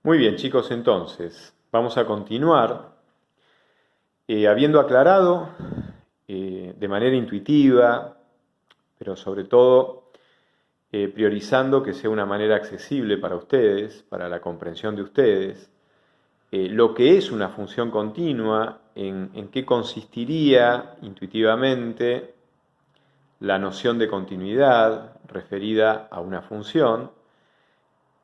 Muy bien, chicos, entonces vamos a continuar habiendo aclarado de manera intuitiva, pero sobre todo priorizando que sea una manera accesible para ustedes, para la comprensión de ustedes, lo que es una función continua, en qué consistiría intuitivamente la noción de continuidad referida a una función.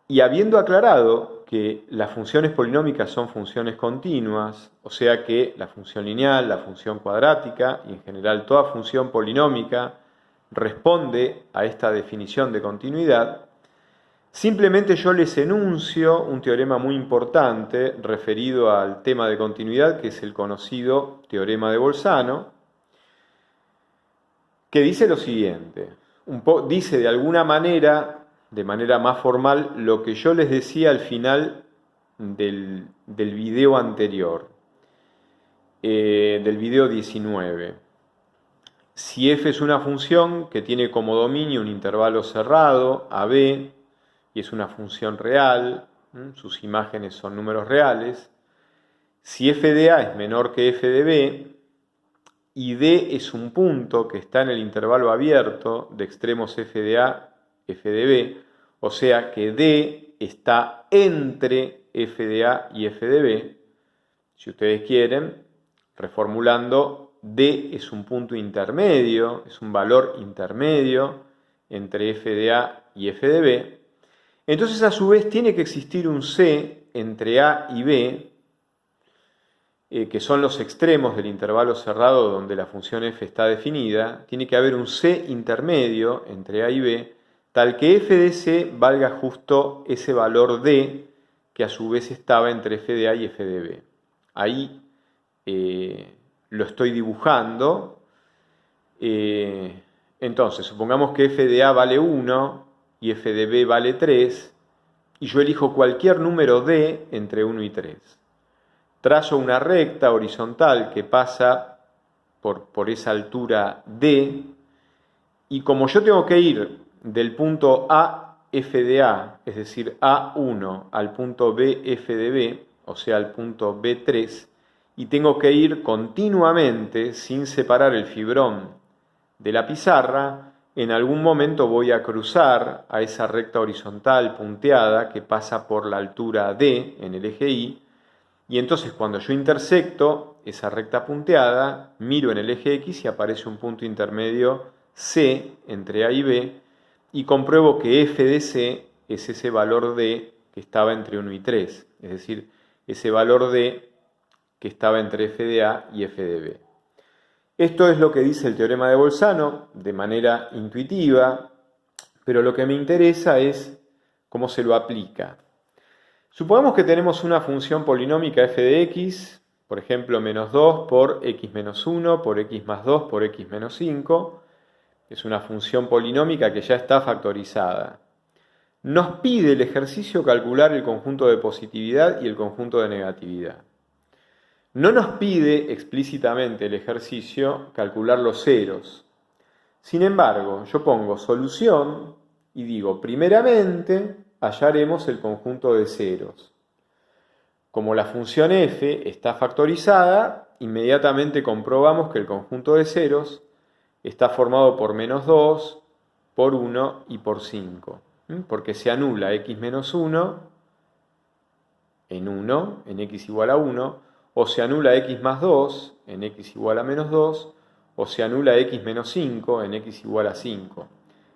Y habiendo aclarado que las funciones polinómicas son funciones continuas, o sea que la función lineal, la función cuadrática y en general toda función polinómica responde a esta definición de continuidad, simplemente yo les enuncio un teorema muy importante referido al tema de continuidad, que es el conocido teorema de Bolzano, que dice lo siguiente, dice de manera más formal, lo que yo les decía al final del video anterior, del video 19. Si f es una función que tiene como dominio un intervalo cerrado, AB, y es una función real, sus imágenes son números reales, si f de A es menor que f de B, y D es un punto que está en el intervalo abierto de extremos f de A, f de B, o sea que D está entre f de A y f de B. Si ustedes quieren, reformulando, D es un punto intermedio, es un valor intermedio entre f de A y f de B. Entonces, a su vez, tiene que existir un C entre A y B, que son los extremos del intervalo cerrado donde la función f está definida. Tiene que haber un C intermedio entre A y B, tal que f de C valga justo ese valor D, que a su vez estaba entre f de A y f de B. Ahí lo estoy dibujando. Entonces, supongamos que f de A vale 1 y f de B vale 3, y yo elijo cualquier número D entre 1 y 3. Trazo una recta horizontal que pasa por esa altura D, y como yo tengo que ir del punto A, f de A, es decir, A1, al punto B, f de B, o sea, al punto B3, y tengo que ir continuamente, sin separar el fibrón de la pizarra, en algún momento voy a cruzar a esa recta horizontal punteada que pasa por la altura D en el eje Y, y entonces cuando yo intersecto esa recta punteada, miro en el eje X y aparece un punto intermedio C entre A y B, y compruebo que f de C es ese valor D que estaba entre 1 y 3, es decir, ese valor D que estaba entre f de A y f de B. Esto es lo que dice el teorema de Bolzano de manera intuitiva, pero lo que me interesa es cómo se lo aplica. Supongamos que tenemos una función polinómica f de x, por ejemplo, menos 2 por x menos 1 por x más 2 por x menos 5. Es una función polinómica que ya está factorizada. Nos pide el ejercicio calcular el conjunto de positividad y el conjunto de negatividad. No nos pide explícitamente el ejercicio calcular los ceros. Sin embargo, yo pongo solución y digo, primeramente, hallaremos el conjunto de ceros. Como la función f está factorizada, inmediatamente comprobamos que el conjunto de ceros está formado por menos 2, por 1 y por 5. Porque se anula x menos 1 en x igual a 1, o se anula x más 2 en x igual a menos 2, o se anula x menos 5 en x igual a 5.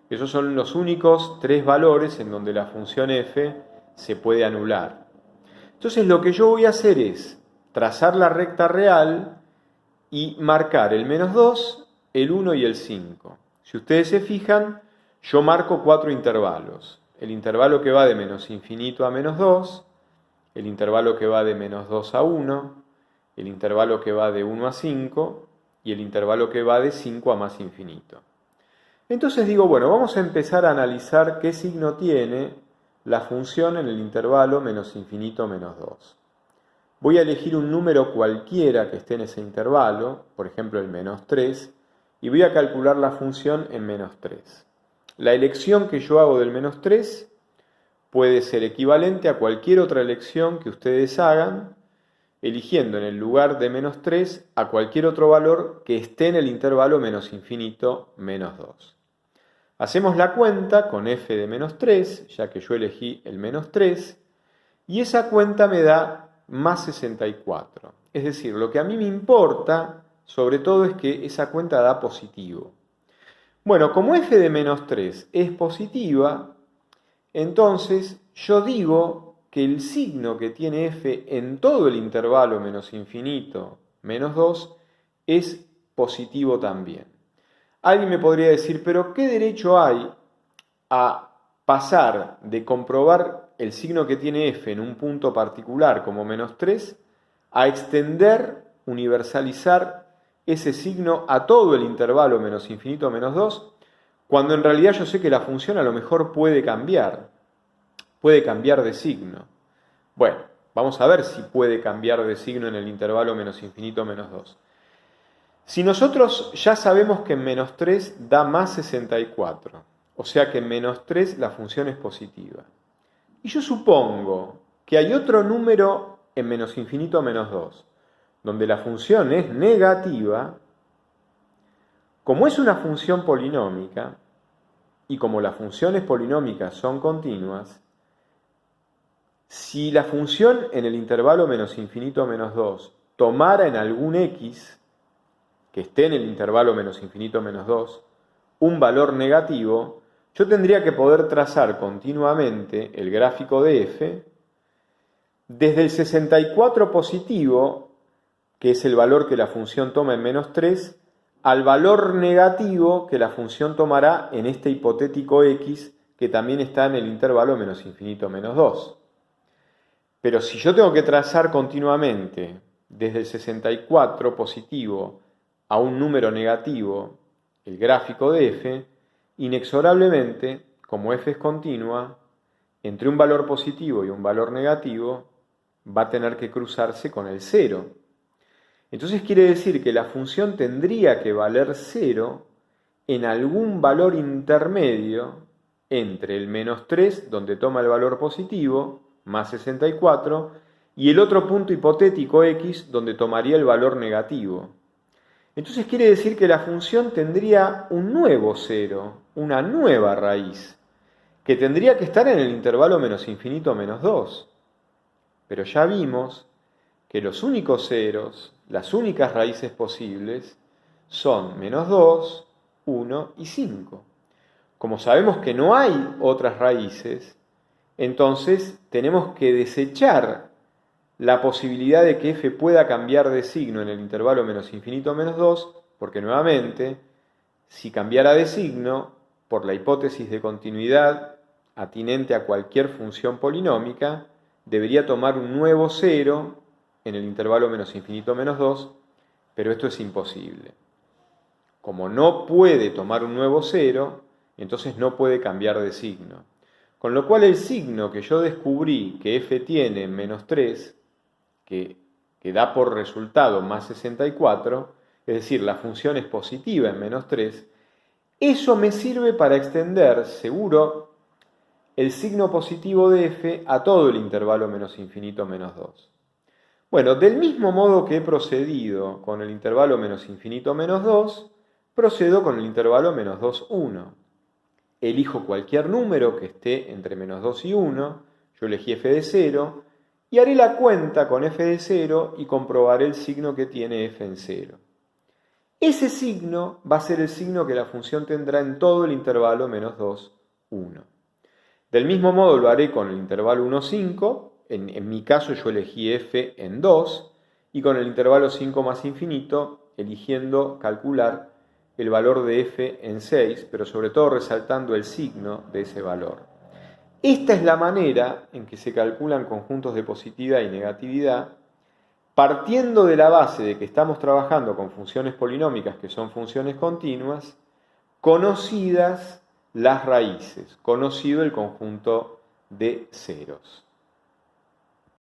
Esos son los únicos tres valores en donde la función f se puede anular. Entonces lo que yo voy a hacer es trazar la recta real y marcar el menos 2, el 1 y el 5. Si ustedes se fijan, yo marco 4 intervalos. El intervalo que va de menos infinito a menos 2, el intervalo que va de menos 2 a 1, el intervalo que va de 1 a 5 y el intervalo que va de 5 a más infinito. Entonces digo, bueno, vamos a empezar a analizar qué signo tiene la función en el intervalo menos infinito menos 2. Voy a elegir un número cualquiera que esté en ese intervalo, por ejemplo el menos 3, y voy a calcular la función en menos 3. La elección que yo hago del menos 3 puede ser equivalente a cualquier otra elección que ustedes hagan, eligiendo en el lugar de menos 3 a cualquier otro valor que esté en el intervalo menos infinito menos 2. Hacemos la cuenta con f de menos 3, ya que yo elegí el menos 3, y esa cuenta me da más 64. Es decir, lo que a mí me importa, sobre todo, es que esa cuenta da positivo. Bueno, como f de menos 3 es positiva, entonces yo digo que el signo que tiene f en todo el intervalo menos infinito menos 2 es positivo también. Alguien me podría decir, pero ¿qué derecho hay a pasar de comprobar el signo que tiene f en un punto particular como menos 3 a extender, universalizar ese signo a todo el intervalo menos infinito menos 2, cuando en realidad yo sé que la función a lo mejor puede cambiar de signo? Bueno, vamos a ver si puede cambiar de signo en el intervalo menos infinito menos 2. Si nosotros ya sabemos que en menos 3 da más 64, o sea que en menos 3 la función es positiva, y yo supongo que hay otro número en menos infinito menos 2, donde la función es negativa, como es una función polinómica, y como las funciones polinómicas son continuas, si la función en el intervalo menos infinito menos 2 tomara en algún x, que esté en el intervalo menos infinito menos 2, un valor negativo, yo tendría que poder trazar continuamente el gráfico de f desde el 64 positivo, que es el valor que la función toma en menos 3, al valor negativo que la función tomará en este hipotético x, que también está en el intervalo menos infinito menos 2. Pero si yo tengo que trazar continuamente desde el 64 positivo a un número negativo el gráfico de f, inexorablemente, como f es continua, entre un valor positivo y un valor negativo va a tener que cruzarse con el 0. Entonces quiere decir que la función tendría que valer 0 en algún valor intermedio entre el menos 3, donde toma el valor positivo, más 64, y el otro punto hipotético x, donde tomaría el valor negativo. Entonces quiere decir que la función tendría un nuevo 0, una nueva raíz, que tendría que estar en el intervalo menos infinito menos 2. Pero ya vimos que los únicos ceros, las únicas raíces posibles, son menos 2, 1 y 5. Como sabemos que no hay otras raíces, entonces tenemos que desechar la posibilidad de que f pueda cambiar de signo en el intervalo menos infinito menos 2, porque nuevamente, si cambiara de signo, por la hipótesis de continuidad atinente a cualquier función polinómica, debería tomar un nuevo 0 en el intervalo menos infinito menos 2, pero esto es imposible. Como no puede tomar un nuevo 0, entonces no puede cambiar de signo. Con lo cual el signo que yo descubrí que f tiene en menos 3, que da por resultado más 64, es decir, la función es positiva en menos 3, eso me sirve para extender, seguro, el signo positivo de f a todo el intervalo menos infinito menos 2. Bueno, del mismo modo que he procedido con el intervalo menos infinito menos 2, procedo con el intervalo menos 2, 1. Elijo cualquier número que esté entre menos 2 y 1, yo elegí f de 0, y haré la cuenta con f de 0 y comprobaré el signo que tiene f en 0. Ese signo va a ser el signo que la función tendrá en todo el intervalo menos 2, 1. Del mismo modo lo haré con el intervalo 1, 5, en mi caso yo elegí f en 2, y con el intervalo 5 más infinito, eligiendo calcular el valor de f en 6, pero sobre todo resaltando el signo de ese valor. Esta es la manera en que se calculan conjuntos de positividad y negatividad, partiendo de la base de que estamos trabajando con funciones polinómicas que son funciones continuas, conocidas las raíces, conocido el conjunto de ceros.